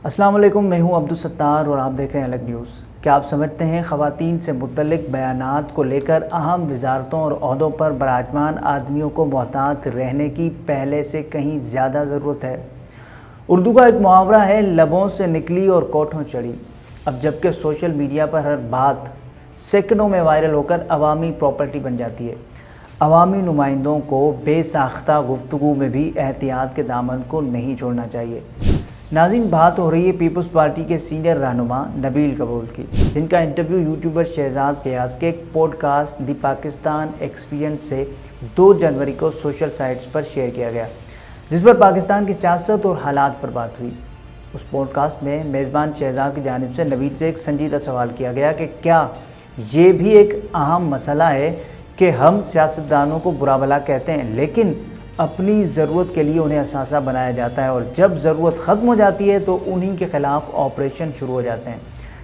السلام علیکم، میں ہوں عبدالستار اور آپ دیکھ رہے ہیں الگ نیوز۔ کیا آپ سمجھتے ہیں خواتین سے متعلق بیانات کو لے کر اہم وزارتوں اور عہدوں پر براجمان آدمیوں کو محتاط رہنے کی پہلے سے کہیں زیادہ ضرورت ہے؟ اردو کا ایک محاورہ ہے، لبوں سے نکلی اور کوٹھوں چڑھی۔ اب جبکہ سوشل میڈیا پر ہر بات سیکنڈوں میں وائرل ہو کر عوامی پراپرٹی بن جاتی ہے، عوامی نمائندوں کو بے ساختہ گفتگو میں بھی احتیاط کے دامن کو نہیں چھوڑنا چاہیے۔ ناظرین، بات ہو رہی ہے پیپلز پارٹی کے سینئر رہنما نبیل قبول کی، جن کا انٹرویو یوٹیوبر شہزاد قیاس کے ایک پوڈ کاسٹ دی پاکستان ایکسپیرینس سے 2 جنوری کو سوشل سائٹس پر شیئر کیا گیا، جس پر پاکستان کی سیاست اور حالات پر بات ہوئی۔ اس پوڈ کاسٹ میں میزبان شہزاد کی جانب سے نبیل سے ایک سنجیدہ سوال کیا گیا کہ کیا یہ بھی ایک اہم مسئلہ ہے کہ ہم سیاستدانوں کو برا بھلا کہتے ہیں، لیکن اپنی ضرورت کے لیے انہیں اثاثہ بنایا جاتا ہے، اور جب ضرورت ختم ہو جاتی ہے تو انہی کے خلاف آپریشن شروع ہو جاتے ہیں۔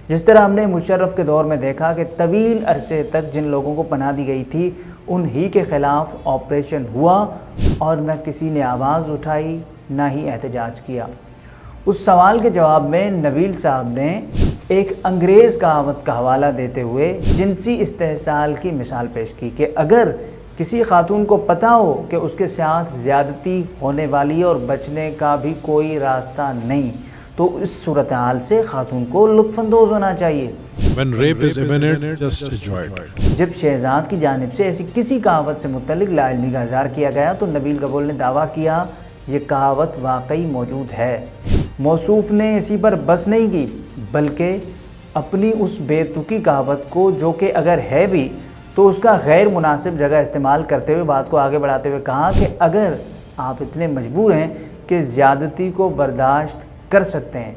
جس طرح ہم نے مشرف کے دور میں دیکھا کہ طویل عرصے تک جن لوگوں کو پناہ دی گئی تھی انہی کے خلاف آپریشن ہوا، اور نہ کسی نے آواز اٹھائی نہ ہی احتجاج کیا۔ اس سوال کے جواب میں نبیل صاحب نے ایک انگریز کہاوت کا حوالہ دیتے ہوئے جنسی استحصال کی مثال پیش کی کہ اگر کسی خاتون کو پتہ ہو کہ اس کے ساتھ زیادتی ہونے والی ہے اور بچنے کا بھی کوئی راستہ نہیں، تو اس صورتحال سے خاتون کو لطف اندوز ہونا چاہیے۔ When rape is imminent, just enjoy it. جب شہزاد کی جانب سے ایسی کسی کہاوت سے متعلق لا علمی کا اظہار کیا گیا تو نبیل قبول نے دعویٰ کیا یہ کہاوت واقعی موجود ہے۔ موصوف نے اسی پر بس نہیں کی، بلکہ اپنی اس بے تکی کہاوت کو، جو کہ اگر ہے بھی تو اس کا غیر مناسب جگہ استعمال کرتے ہوئے بات کو آگے بڑھاتے ہوئے کہا کہ اگر آپ اتنے مجبور ہیں کہ زیادتی کو برداشت کر سکتے ہیں،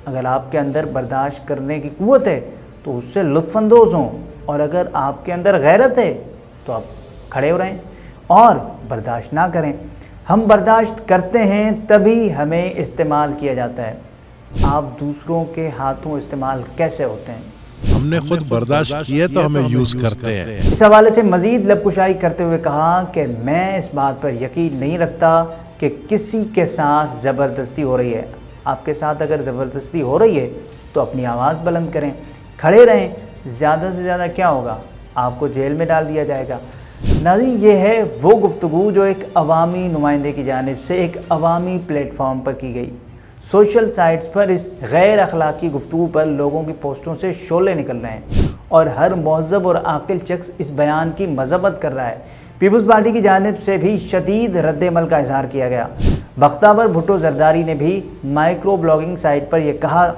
اگر آپ کے اندر برداشت کرنے کی قوت ہے تو اس سے لطف اندوز ہوں، اور اگر آپ کے اندر غیرت ہے تو آپ کھڑے ہو رہیں اور برداشت نہ کریں۔ ہم برداشت کرتے ہیں تبھی ہمیں استعمال کیا جاتا ہے۔ آپ دوسروں کے ہاتھوں استعمال کیسے ہوتے ہیں؟ ہم نے خود برداشت کیے تو ہمیں یوز کرتے ہیں۔ اس حوالے سے مزید لب کشائی کرتے ہوئے کہا کہ میں اس بات پر یقین نہیں رکھتا کہ کسی کے ساتھ زبردستی ہو رہی ہے۔ آپ کے ساتھ اگر زبردستی ہو رہی ہے تو اپنی آواز بلند کریں، کھڑے رہیں، زیادہ سے زیادہ کیا ہوگا، آپ کو جیل میں ڈال دیا جائے گا۔ ناظرین، یہ ہے وہ گفتگو جو ایک عوامی نمائندے کی جانب سے ایک عوامی پلیٹ فارم پر کی گئی۔ سوشل سائٹس پر اس غیر اخلاقی گفتگو پر لوگوں کی پوسٹوں سے شعلے نکل رہے ہیں، اور ہر مہذب اور عاقل شخص اس بیان کی مذمت کر رہا ہے۔ پیپلز پارٹی کی جانب سے بھی شدید رد عمل کا اظہار کیا گیا۔ بختیار بھٹو زرداری نے بھی مائکرو بلاگنگ سائٹ پر یہ کہا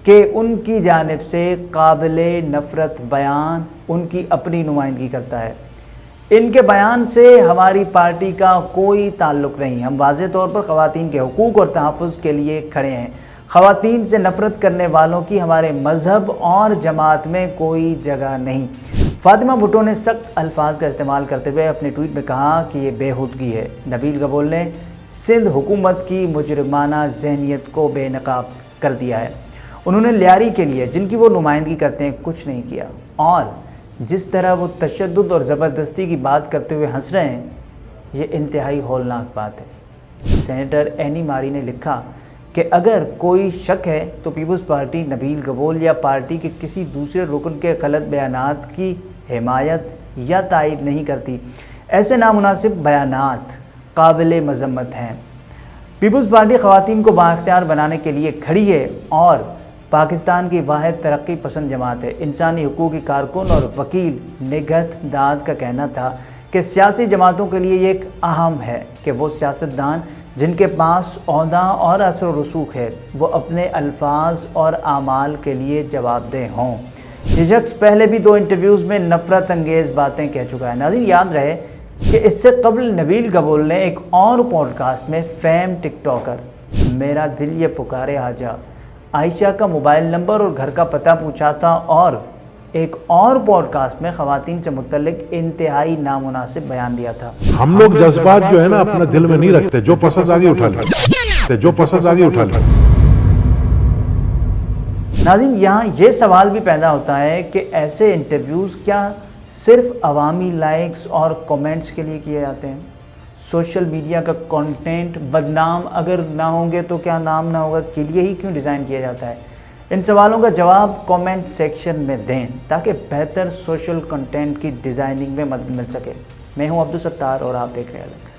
کہ ان کی جانب سے قابل نفرت بیان ان کی اپنی نمائندگی کرتا ہے۔ ان کے بیان سے ہماری پارٹی کا کوئی تعلق نہیں، ہم واضح طور پر خواتین کے حقوق اور تحفظ کے لیے کھڑے ہیں۔ خواتین سے نفرت کرنے والوں کی ہمارے مذہب اور جماعت میں کوئی جگہ نہیں۔ فاطمہ بھٹو نے سخت الفاظ کا استعمال کرتے ہوئے اپنے ٹویٹ میں کہا کہ یہ بےہودگی ہے۔ نبیل قبول نے سندھ حکومت کی مجرمانہ ذہنیت کو بے نقاب کر دیا ہے۔ انہوں نے لیاری کے لیے، جن کی وہ نمائندگی کرتے ہیں، کچھ نہیں کیا، اور جس طرح وہ تشدد اور زبردستی کی بات کرتے ہوئے ہنس رہے ہیں، یہ انتہائی ہولناک بات ہے۔ سینیٹر اینی ماری نے لکھا کہ اگر کوئی شک ہے تو پیپلز پارٹی نبیل قبول یا پارٹی کے کسی دوسرے رکن کے غلط بیانات کی حمایت یا تائید نہیں کرتی۔ ایسے نامناسب بیانات قابل مذمت ہیں۔ پیپلز پارٹی خواتین کو بااختیار بنانے کے لیے کھڑی ہے اور پاکستان کی واحد ترقی پسند جماعت ہے۔ انسانی حقوق کی کارکن اور وکیل نگہت داد کا کہنا تھا کہ سیاسی جماعتوں کے لیے یہ ایک اہم ہے کہ وہ سیاستدان جن کے پاس عہدہ اور اثر و رسوخ ہے وہ اپنے الفاظ اور اعمال کے لیے جواب دہ ہوں۔ یہ شخص پہلے بھی 2 انٹرویوز میں نفرت انگیز باتیں کہہ چکا ہے۔ ناظرین، یاد رہے کہ اس سے قبل نبیل قبول نے ایک اور پوڈ کاسٹ میں فیم ٹک ٹاکر میرا دل یہ پکارے آجا عائشہ کا موبائل نمبر اور گھر کا پتہ پوچھا تھا، اور ایک اور پوڈ کاسٹ میں خواتین سے متعلق انتہائی نامناسب بیان دیا تھا۔ ہم لوگ جذبات جو ہے نا اپنا دل میں نہیں رکھتے، جو پسند آگے اٹھا لیتے، جو پسند آگے اٹھا لیتے۔ ناظرین، یہاں یہ سوال بھی پیدا ہوتا ہے کہ ایسے انٹرویوز کیا صرف عوامی لائکس اور کومنٹس کے لیے کیے جاتے ہیں؟ سوشل میڈیا کا کنٹینٹ بدنام اگر نہ ہوں گے تو کیا نام نہ ہوگا کے لیے ہی کیوں ڈیزائن کیا جاتا ہے؟ ان سوالوں کا جواب کامنٹ سیکشن میں دیں تاکہ بہتر سوشل کنٹینٹ کی ڈیزائننگ میں مدد مل سکے۔ میں ہوں عبدالستار اور آپ دیکھ رہے ہیں الگ۔